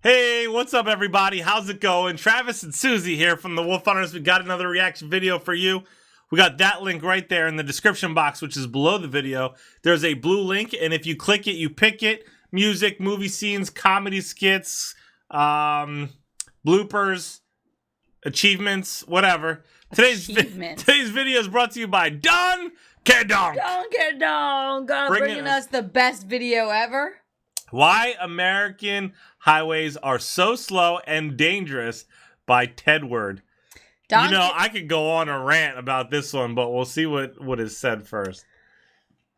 Hey, what's up, everybody? How's it going? Travis and Susie here from the Wolf Hunters. We got another reaction video for you. We got that link right there in the description box, which is below the video. There's a blue link, and if you click it, you pick it. Music, movie scenes, comedy skits, bloopers, achievements, whatever. Today's video is brought to you by Don Kedonk. Don Kedonk, bringing us the best video ever. Why American Highways Are So Slow and Dangerous by Tedward. You know, I could go on a rant about this one, but we'll see what is said first.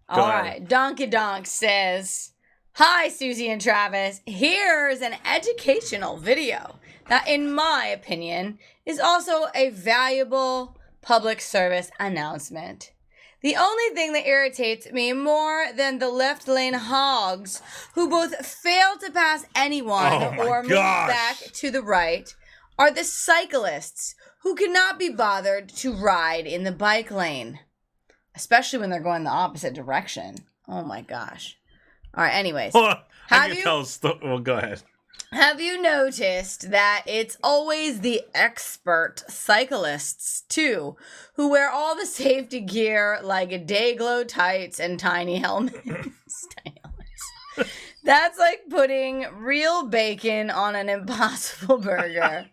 All right. Donkey Donk says, "Hi, Susie and Travis. Here's an educational video that, in my opinion, is also a valuable public service announcement. The only thing that irritates me more than the left lane hogs who both fail to pass anyone or move back to the right are the cyclists who cannot be bothered to ride in the bike lane, especially when they're going the opposite direction. Oh my gosh. All right, anyways. Well, go ahead. Have you noticed that it's always the expert cyclists, too, who wear all the safety gear like day-glow tights and tiny helmets? That's like putting real bacon on an impossible burger.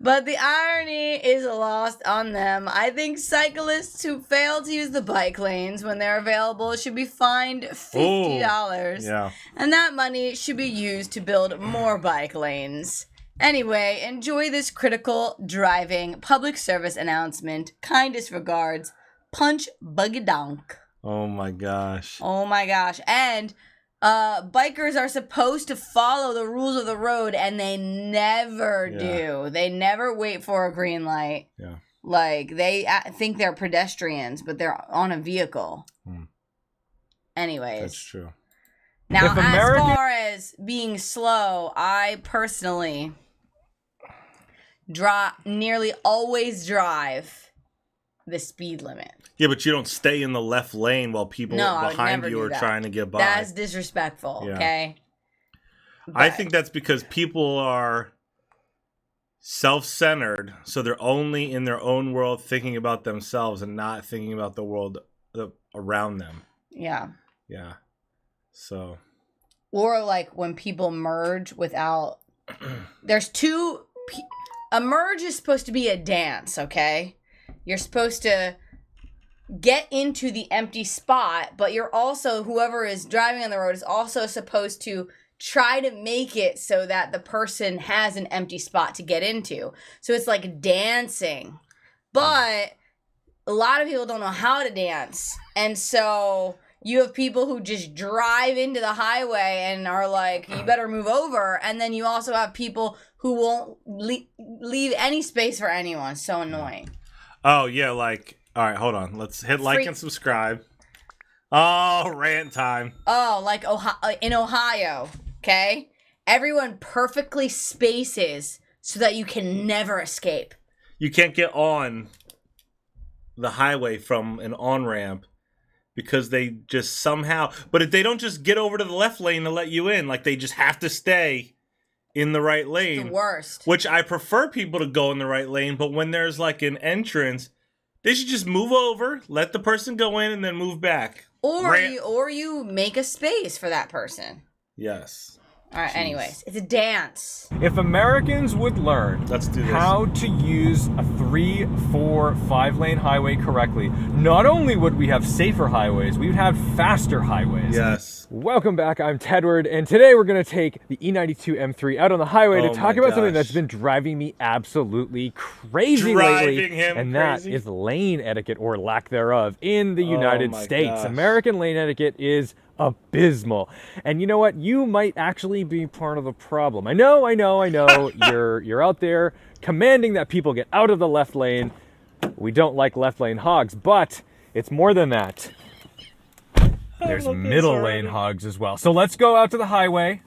But the irony is lost on them. I think cyclists who fail to use the bike lanes when they're available should be fined $50. Yeah. And that money should be used to build more bike lanes. Anyway, enjoy this critical driving public service announcement. Kindest regards, Punch Buggy Donk." Oh my gosh. Oh my gosh. And bikers are supposed to follow the rules of the road, and they never do. They never wait for a green light. Yeah. Like, they think they're pedestrians, but they're on a vehicle. Anyways. That's true. Now, as far as being slow, I personally nearly always drive the speed limit. Yeah, but you don't stay in the left lane while people behind you are trying to get by. That's disrespectful, okay? But I think that's because people are self-centered, so they're only in their own world thinking about themselves and not thinking about the world around them. Yeah. Yeah. So. Or like when people merge without... There's two... A merge is supposed to be a dance, okay? You're supposed to get into the empty spot, but you're also, whoever is driving on the road is also supposed to try to make it so that the person has an empty spot to get into. So it's like dancing. But a lot of people don't know how to dance. And so you have people who just drive into the highway and are like, you better move over. And then you also have people who won't leave any space for anyone. So annoying. Oh, yeah, like... All right, hold on. Let's hit like and subscribe. Oh, rant time. Oh, like in Ohio, okay? Everyone perfectly spaces so that you can never escape. You can't get on the highway from an on-ramp because they just somehow... But if they don't just get over to the left lane to let you in, like they just have to stay in the right lane. It's the worst. Which I prefer people to go in the right lane, but when there's like an entrance... They should just move over, let the person go in, and then move back. Or you make a space for that person. Yes. All right, anyways. It's a dance. If Americans would learn how to use a 3, 4, 5-lane highway correctly, not only would we have safer highways, we would have faster highways. Yes. Welcome back, I'm Tedward, and today we're going to take the E92 M3 out on the highway to talk about something that's been driving me absolutely crazy lately, and that is lane etiquette, or lack thereof, in the United States. American lane etiquette is abysmal. And you know what? You might actually be part of the problem. I know. You're out there commanding that people get out of the left lane. We don't like left lane hogs, but it's more than that. There's middle lane hogs as well. So let's go out to the highway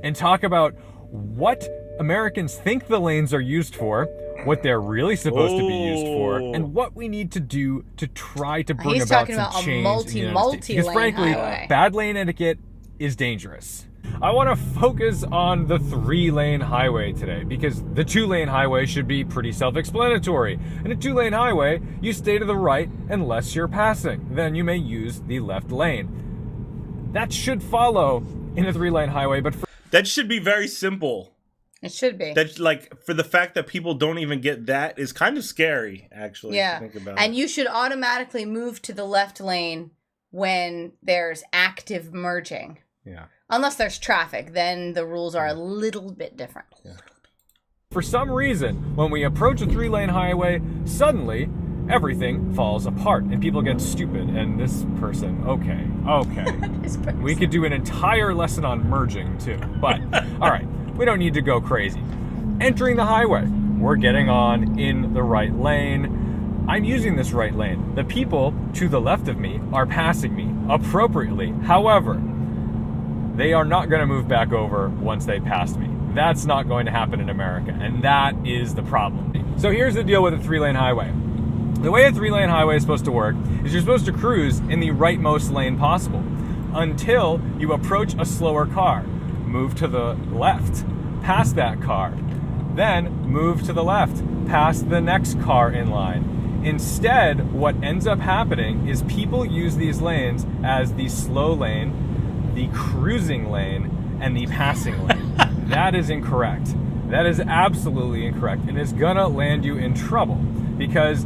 and talk about what Americans think the lanes are used for, what they're really supposed to be used for, and what we need to do to try to bring about some change in the United States. Because frankly, bad lane etiquette is dangerous. I want to focus on the 3-lane highway today because the 2-lane highway should be pretty self-explanatory. In a 2-lane highway, you stay to the right unless you're passing. Then you may use the left lane. That should follow in a 3-lane highway, but that should be very simple. It should be. That's like, for the fact that people don't even get that is kind of scary, actually. Yeah. To think about and you should automatically move to the left lane when there's active merging. Yeah. Unless there's traffic, then the rules are a little bit different. Yeah. For some reason, when we approach a 3-lane highway, suddenly everything falls apart and people get stupid. And this person, okay. This person. We could do an entire lesson on merging too. But, all right, we don't need to go crazy. Entering the highway, we're getting on in the right lane. I'm using this right lane. The people to the left of me are passing me appropriately. However, they are not going to move back over once they passed me. That's not going to happen in America, and that is the problem. So here's the deal with a 3-lane highway. The way a 3-lane highway is supposed to work is you're supposed to cruise in the rightmost lane possible until you approach a slower car. Move to the left, past that car. Then move to the left, past the next car in line. Instead, what ends up happening is people use these lanes as the slow lane, the cruising lane, and the passing lane. That is incorrect. That is absolutely incorrect, and it's gonna land you in trouble because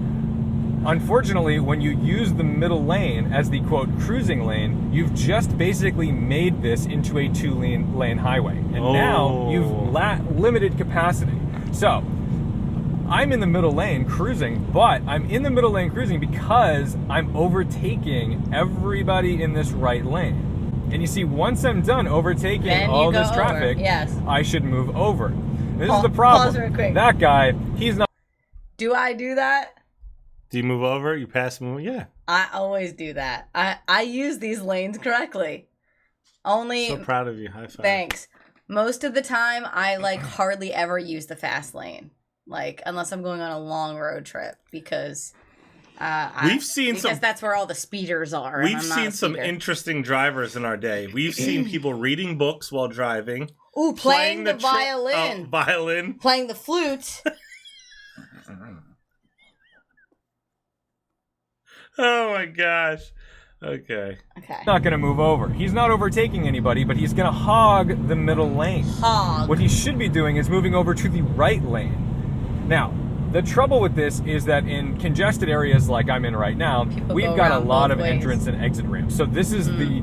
unfortunately, when you use the middle lane as the quote cruising lane, you've just basically made this into a 2-lane highway, and now you've limited capacity. So I'm in the middle lane cruising, but I'm in the middle lane cruising because I'm overtaking everybody in this right lane. And you see, once I'm done overtaking all this traffic, yes, I should move over. This is the problem. Pause real quick. That guy, he's not. Do I do that? Do you move over? You pass move? Yeah. I always do that. I use these lanes correctly. Only. So proud of you. High five. Thanks. Most of the time, I hardly ever use the fast lane, unless I'm going on a long road trip because. Because that's where all the speeders are. We've seen some interesting drivers in our day. We've seen people reading books while driving. Ooh, playing the violin. Violin. Playing the flute. Oh my gosh. Okay. Not going to move over. He's not overtaking anybody, but he's going to hog the middle lane. What he should be doing is moving over to the right lane. Now, the trouble with this is that in congested areas like I'm in right now, we've got a lot of entrance and exit ramps. So this is the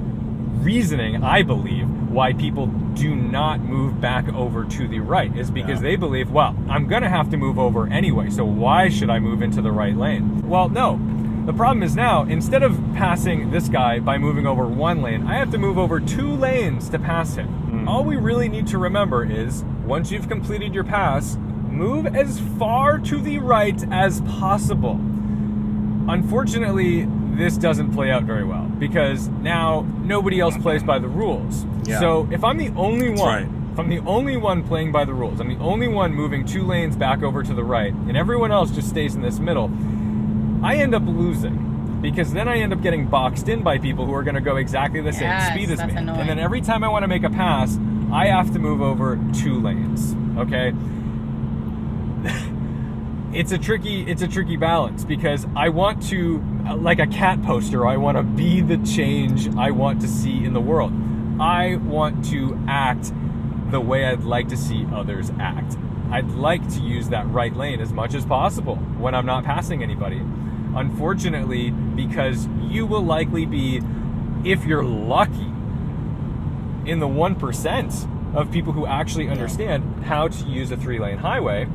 reasoning, I believe, why people do not move back over to the right, is because they believe, well, I'm going to have to move over anyway, so why should I move into the right lane? Well, no. The problem is now, instead of passing this guy by moving over 1 lane, I have to move over 2 lanes to pass him. All we really need to remember is, once you've completed your pass, move as far to the right as possible. Unfortunately, this doesn't play out very well because now nobody else plays by the rules. Yeah. So if I'm the only one, if I'm the only one playing by the rules, I'm the only one moving 2 lanes back over to the right, and everyone else just stays in this middle, I end up losing because then I end up getting boxed in by people who are going to go exactly the same speed as me. Annoying. And then every time I want to make a pass, I have to move over 2 lanes. Okay. It's a tricky balance because I want to, like a cat poster, I want to be the change I want to see in the world. I want to act the way I'd like to see others act. I'd like to use that right lane as much as possible when I'm not passing anybody. Unfortunately, because you will likely be, if you're lucky, in the 1% of people who actually understand how to use a 3-lane highway,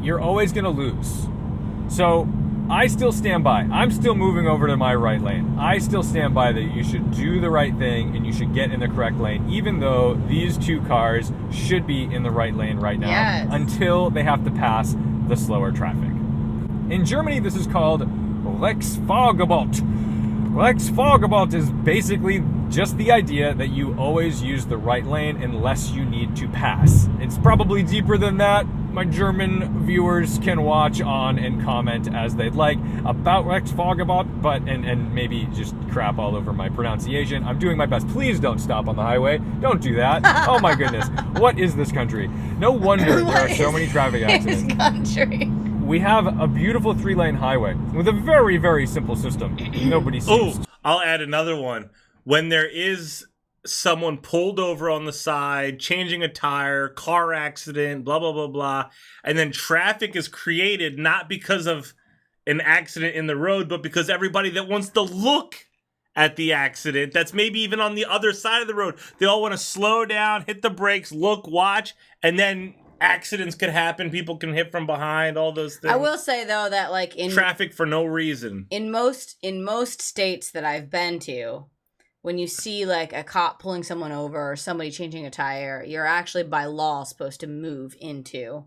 you're always going to lose. So I still stand by. I'm still moving over to my right lane. I still stand by that you should do the right thing and you should get in the correct lane, even though these 2 cars should be in the right lane right now until they have to pass the slower traffic. In Germany, this is called Rechtsfahrgebot. Rechtsfahrgebot is basically just the idea that you always use the right lane unless you need to pass. It's probably deeper than that. my German viewers can watch on and comment as they'd like about Rex Vagabond, but and maybe just crap all over my pronunciation. I'm doing my best. Please don't stop on the highway. Don't do that. Oh my goodness. What is this country? No wonder there are so many traffic accidents. This country. We have a beautiful 3-lane highway with a very, very simple system. Nobody seems. Oh, I'll add another one. When there is someone pulled over on the side, changing a tire, car accident, blah, blah, blah, blah, and then traffic is created not because of an accident in the road, but because everybody that wants to look at the accident, that's maybe even on the other side of the road, they all want to slow down, hit the brakes, look, watch, and then accidents could happen. People can hit from behind, all those things. I will say, though, that like in traffic for no reason. In most states that I've been to, when you see like a cop pulling someone over or somebody changing a tire, you're actually by law supposed to move into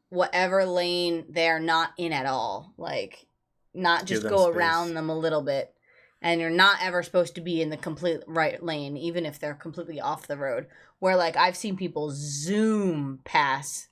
whatever lane they're not in at all. Like, not just go space around them a little bit. And you're not ever supposed to be in the complete right lane, even if they're completely off the road. Where like I've seen people zoom past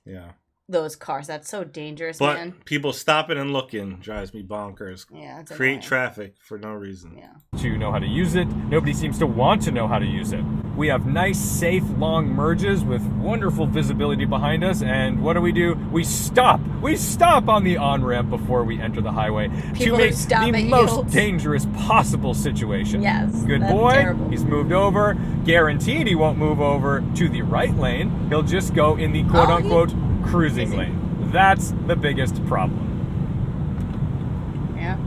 those cars. That's so dangerous, man. But people stopping and looking drives me bonkers. Yeah, it's create annoying. Traffic for no reason. Yeah. To know how to use it. Nobody seems to want to know how to use it. We have nice, safe, long merges with wonderful visibility behind us, and what do? We stop. We stop on the on-ramp before we enter the highway People to make stop the at most yields. dangerous possible situation. Yes, Good that's boy. terrible. He's moved over. Guaranteed he won't move over to the right lane. He'll just go in the quote-unquote cruising lane. That's the biggest problem. Yeah,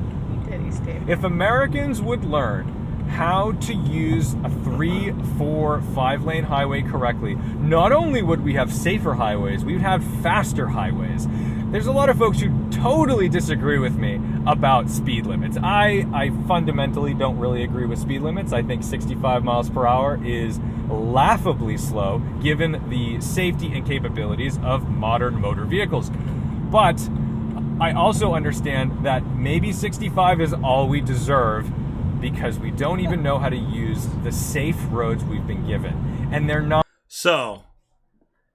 he did. If Americans would learn how to use a 3, 4, 5-lane highway correctly, not only would we have safer highways, we would have faster highways. There's a lot of folks who totally disagree with me about speed limits. I fundamentally don't really agree with speed limits. I think 65 miles per hour is laughably slow given the safety and capabilities of modern motor vehicles. But I also understand that maybe 65 is all we deserve because we don't even know how to use the safe roads we've been given. And they're not. So,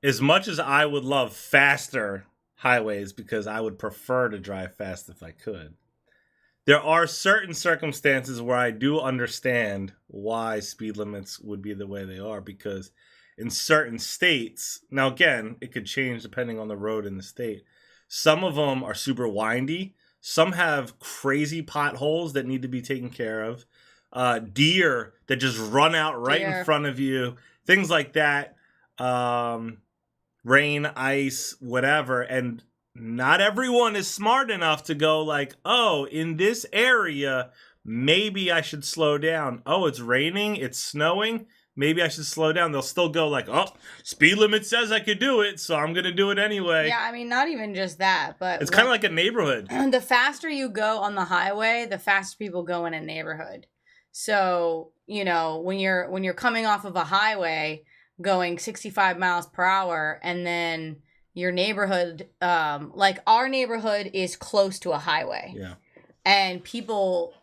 as much as I would love faster highways because I would prefer to drive fast if I could, there are certain circumstances where I do understand why speed limits would be the way they are, because in certain states, now again, it could change depending on the road in the state. Some of them are super windy. Some have crazy potholes that need to be taken care of. Deer that just run out right in front of you. Things like that. Rain, ice, whatever. And not everyone is smart enough to go like, oh, in this area, maybe I should slow down. Oh, it's raining, it's snowing, maybe I should slow down. They'll still go like, oh, speed limit says I could do it, so I'm going to do it anyway. Yeah, I mean, not even just that, but... It's kind of like a neighborhood. The faster you go on the highway, the faster people go in a neighborhood. So, you know, when you're coming off of a highway going 65 miles per hour and then your neighborhood, like our neighborhood is close to a highway. Yeah. And people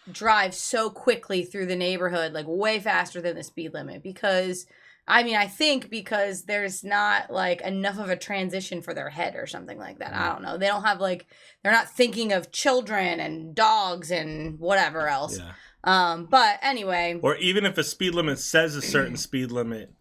drive so quickly through the neighborhood, like way faster than the speed limit because, I mean, I think because there's not like enough of a transition for their head or something like that. I don't know. They don't have like, they're not thinking of children and dogs and whatever else. Yeah. But anyway. Or even if a speed limit says a certain speed limit,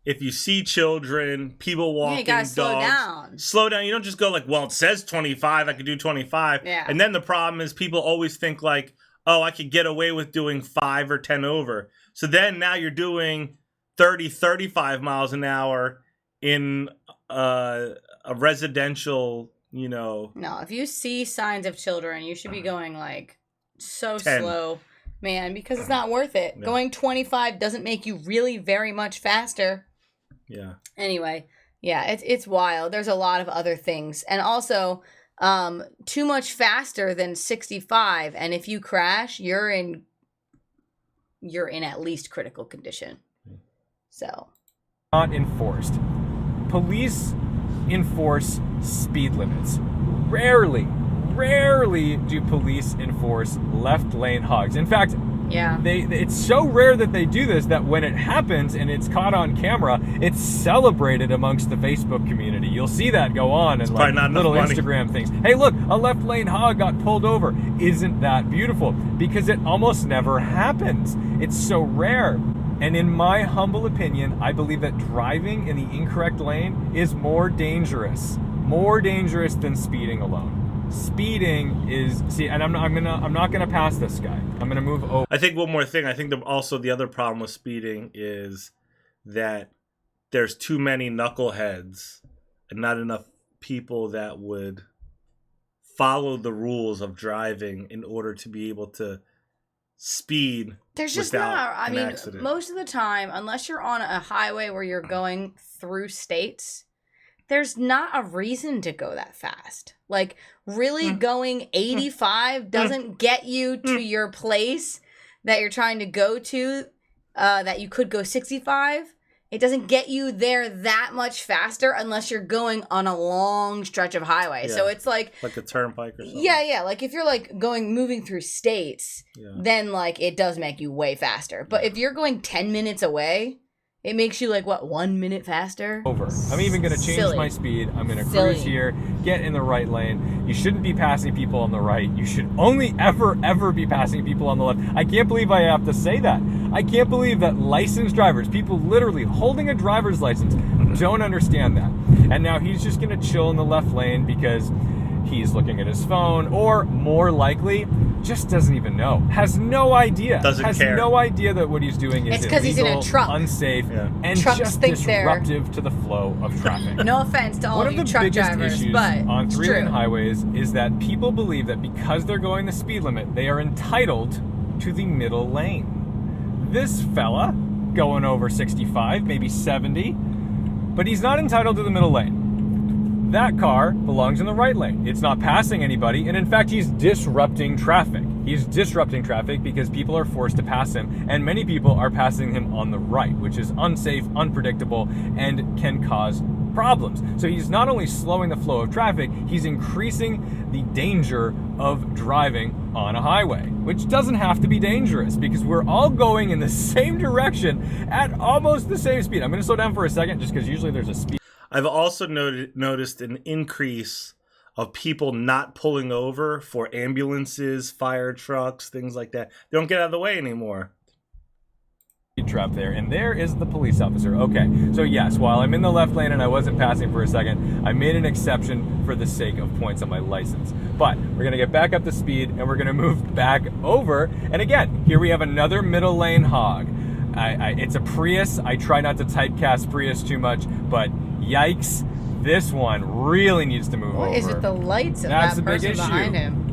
if you see children, people walking, you gotta dogs, slow down. Slow down. You don't just go like, well, it says 25, I could do 25. Yeah. And then the problem is people always think like, oh, I could get away with doing 5 or 10 over. So then now you're doing 30, 35 miles an hour in a residential, you know. No, if you see signs of children, you should be going like so 10. slow, man, because it's not worth it. No. Going 25 doesn't make you really very much faster. Yeah. Anyway, yeah, it's wild. There's a lot of other things. And also, too much faster than 65. And if you crash, you're in at least critical condition. So. Not enforced. Police enforce speed limits. Rarely do police enforce left lane hogs. In fact, Yeah. It's so rare that they do this that when it happens and it's caught on camera, it's celebrated amongst the Facebook community. You'll see that go on and like little Instagram things. Hey, look, a left lane hog got pulled over. Isn't that beautiful? Because it almost never happens. It's so rare. And in my humble opinion, I believe that driving in the incorrect lane is more dangerous than speeding alone. Speeding is and I'm not gonna pass this guy. I'm gonna move over. I think one more thing. I think also the other problem with speeding is that there's too many knuckleheads and not enough people that would follow the rules of driving in order to be able to speed. There's just not. I mean, most of the time, unless you're on a highway where you're going through states, there's not a reason to go that fast. Like, really going 85 doesn't get you to your place that you're trying to go to, that you could go 65. It doesn't get you there that much faster unless you're going on a long stretch of highway. Yeah. So it's like a turnpike or something. Yeah. Like if you're like moving through states, then like it does make you way faster. But if you're going 10 minutes away, it makes you like, what, 1 minute faster? Over. I'm even going to change my speed. I'm going to cruise here, get in the right lane. You shouldn't be passing people on the right. You should only ever be passing people on the left. I can't believe I have to say that. I can't believe that licensed drivers, people literally holding a driver's license, don't understand that. And now he's just going to chill in the left lane because he's looking at his phone, or more likely, just doesn't even know. Has no idea. Doesn't care. No idea that what he's doing is illegal, he's in a truck. Unsafe, and Trucks just disruptive to the flow of traffic. No offense to all of you truck drivers, one of the biggest issues on three-lane highways is that people believe that because they're going the speed limit, they are entitled to the middle lane. This fella, going over 65, maybe 70, but he's not entitled to the middle lane. That car belongs in the right lane. It's not passing anybody, and in fact, he's disrupting traffic. He's disrupting traffic because people are forced to pass him, and many people are passing him on the right, which is unsafe, unpredictable, and can cause problems. So he's not only slowing the flow of traffic, he's increasing the danger of driving on a highway, which doesn't have to be dangerous because we're all going in the same direction at almost the same speed. I'm going to slow down for a second just because usually there's a speed. I've also noticed an increase of people not pulling over for ambulances, fire trucks, things like that. They don't get out of the way anymore. Trap there, and there is the police officer. Okay, so yes, while I'm in the left lane and I wasn't passing for a second, I made an exception for the sake of points on my license. But we're gonna get back up to speed and we're gonna move back over. And again, here we have another middle lane hog. It's a Prius. I try not to typecast Prius too much, but yikes, this one really needs to move over. What is it, the lights of that person behind him?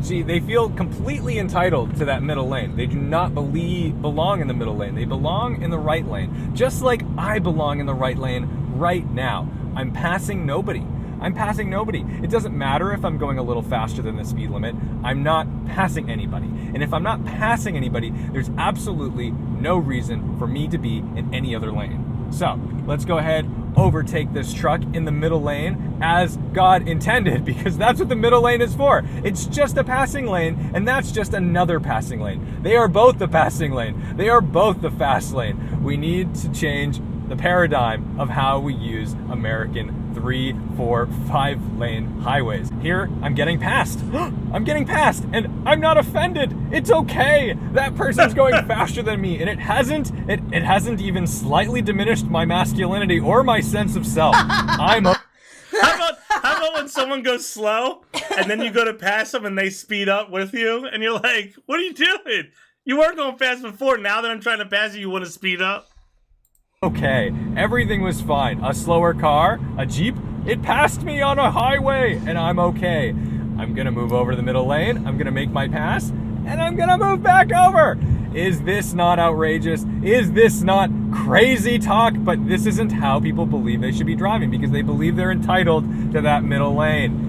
See, they feel completely entitled to that middle lane. They do not belong in the middle lane. They belong in the right lane. Just like I belong in the right lane right now. I'm passing nobody. It doesn't matter if I'm going a little faster than the speed limit. I'm not passing anybody. And if I'm not passing anybody, there's absolutely no reason for me to be in any other lane. So let's go ahead, overtake this truck in the middle lane as God intended, because that's what the middle lane is for. It's just a passing lane, and that's just another passing lane. They are both the passing lane. They are both the fast lane. We need to change the paradigm of how we use American 3, 4, 5 lane highways. Here, I'm getting passed. I'm getting passed, and I'm not offended. It's okay. That person's going faster than me, and it hasn't even slightly diminished my masculinity or my sense of self. How about when someone goes slow, and then you go to pass them, and they speed up with you, and you're like, what are you doing? You weren't going fast before. Now that I'm trying to pass you want to speed up? Okay, everything was fine. A slower car, a Jeep, it passed me on a highway, and I'm okay. I'm gonna move over to the middle lane, I'm gonna make my pass, and I'm gonna move back over. Is this not outrageous? Is this not crazy talk? But this isn't how people believe they should be driving, because they believe they're entitled to that middle lane.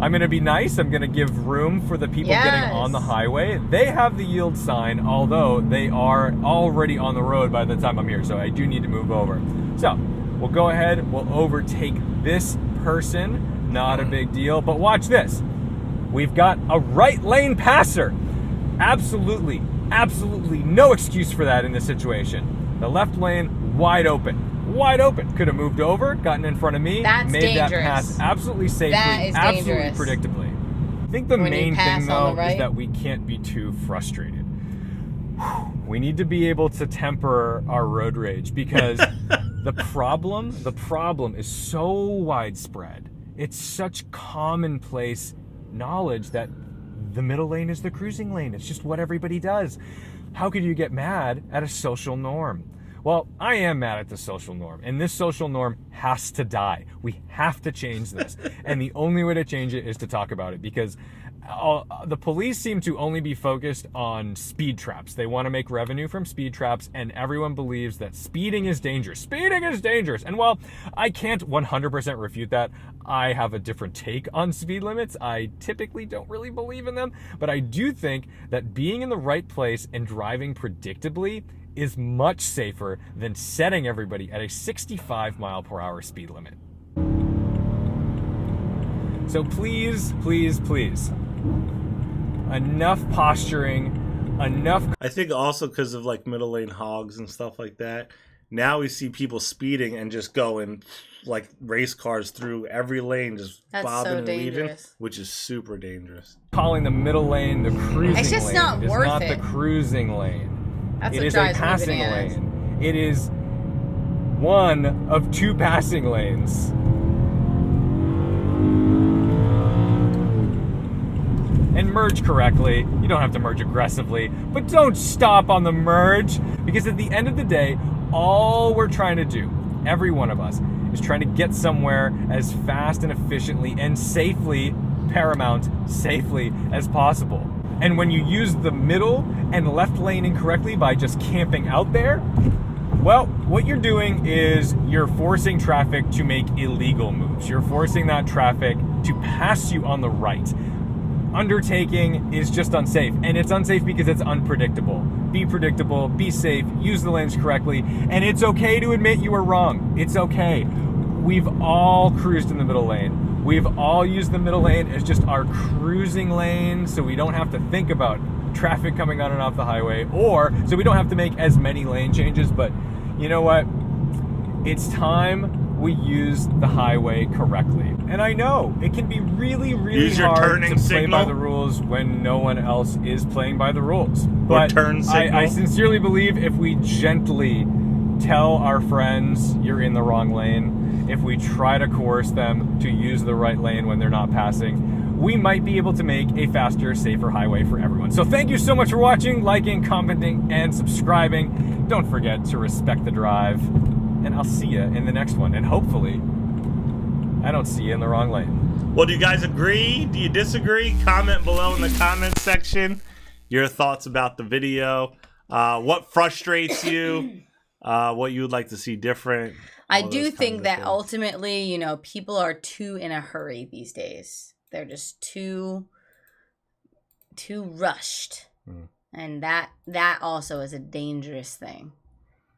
I'm going to be nice. I'm going to give room for the people getting on the highway. They have the yield sign, although they are already on the road by the time I'm here, so I do need to move over. So we'll go ahead. We'll overtake this person. Not a big deal, but watch this. we've got a right lane passer. Absolutely no excuse for that in this situation. The left lane, wide open. Could have moved over, gotten in front of me, That's made dangerous. that pass absolutely safely, That is absolutely dangerous. predictably. I think the main thing, though, is that we can't be too frustrated. We need to be able to temper our road rage, because the problem is so widespread. It's such commonplace knowledge that the middle lane is the cruising lane. It's just what everybody does. How could you get mad at a social norm? Well, I am mad at the social norm, and this social norm has to die. We have to change this. And the only way to change it is to talk about it, because the police seem to only be focused on speed traps. They want to make revenue from speed traps, and everyone believes that speeding is dangerous. Speeding is dangerous. And while I can't 100% refute that, I have a different take on speed limits. I typically don't really believe in them, but I do think that being in the right place and driving predictably is much safer than setting everybody at a 65 mile per hour speed limit. So please, enough posturing, enough. I think also because of like middle lane hogs and stuff like that, now we see people speeding and just going like race cars through every lane, just bobbing and weaving, which is super dangerous. Calling the middle lane the cruising lane. It's just not worth it. It's not the cruising lane. That's it what is drives a passing lane. It is one of two passing lanes. And merge correctly. You don't have to merge aggressively, but don't stop on the merge, because at the end of the day, all we're trying to do, every one of us, is trying to get somewhere as fast and efficiently and safely, paramount, safely as possible. And when you use the middle and left lane incorrectly by just camping out there, well, what you're doing is you're forcing traffic to make illegal moves. You're forcing that traffic to pass you on the right. Undertaking is just unsafe, and it's unsafe because it's unpredictable. Be predictable, be safe, use the lanes correctly, and it's okay to admit you were wrong. It's okay. We've all cruised in the middle lane. We've all used the middle lane as just our cruising lane, so we don't have to think about traffic coming on and off the highway, or so we don't have to make as many lane changes. But you know what? It's time we use the highway correctly. And I know it can be really hard to play by the rules when no one else is playing by the rules. But I sincerely believe if we gently tell our friends you're in the wrong lane, if we try to coerce them to use the right lane when they're not passing, we might be able to make a faster, safer highway for everyone. So thank you so much for watching, liking, commenting, and subscribing. Don't forget to respect the drive. And I'll see you in the next one. And hopefully, I don't see you in the wrong lane. Well, do you guys agree? Do you disagree? Comment below in the comments section your thoughts about the video. What frustrates you? What you would like to see different. I do think that ultimately, you know, people are too in a hurry these days. They're just too rushed. And that also is a dangerous thing.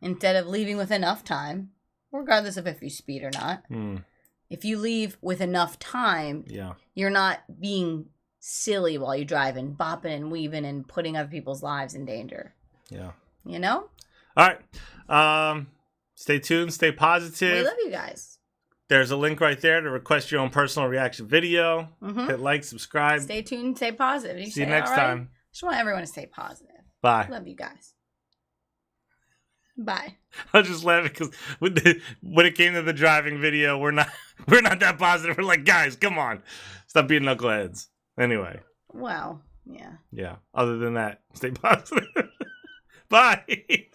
Instead of leaving with enough time, regardless of if you speed or not, if you leave with enough time, you're not being silly while you're driving, bopping and weaving and putting other people's lives in danger. Yeah. You know? All right. Stay tuned. Stay positive. We love you guys. There's a link right there to request your own personal reaction video. Hit like, subscribe. Stay tuned. Stay positive. See you next time. Just want everyone to stay positive. Bye. Love you guys. Bye. I was just laughing because when it came to the driving video, we're not that positive. We're like, guys, come on, stop being knuckleheads. Anyway. Well, yeah. Yeah. Other than that, stay positive. Bye.